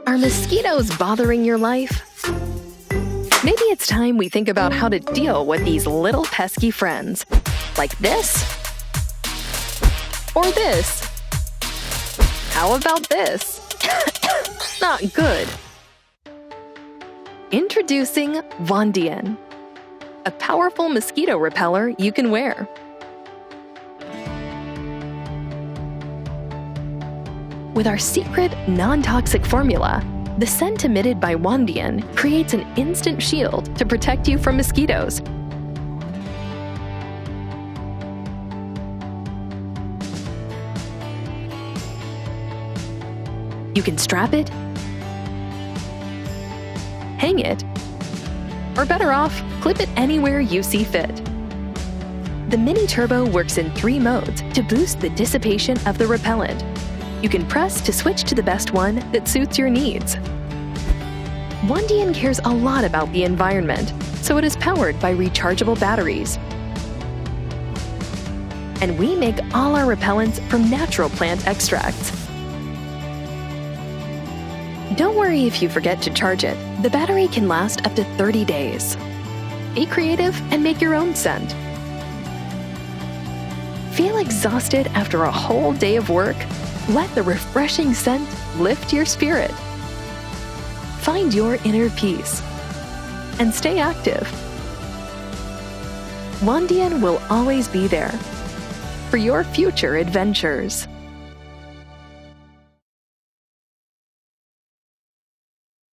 Are mosquitoes bothering your life? Maybe it's time we think about how to deal with these little pesky friends. Like this? Or this? How about this? Not good. Introducing WANDIAN, a powerful mosquito repeller you can wear. With our secret, non-toxic formula, the scent emitted by WANDIAN creates an instant shield to protect you from mosquitoes. You can strap it, hang it, or better off, clip it anywhere you see fit. The Mini Turbo works in 3 modes to boost the dissipation of the repellent. You can press to switch to the best one that suits your needs. WANDIAN cares a lot about the environment, so it is powered by rechargeable batteries. And we make all our repellents from natural plant extracts. Don't worry if you forget to charge it. The battery can last up to 30 days. Be creative and make your own scent. Feel exhausted after a whole day of work? Let the refreshing scent lift your spirit. Find your inner peace and stay active. WANDIAN will always be there for your future adventures.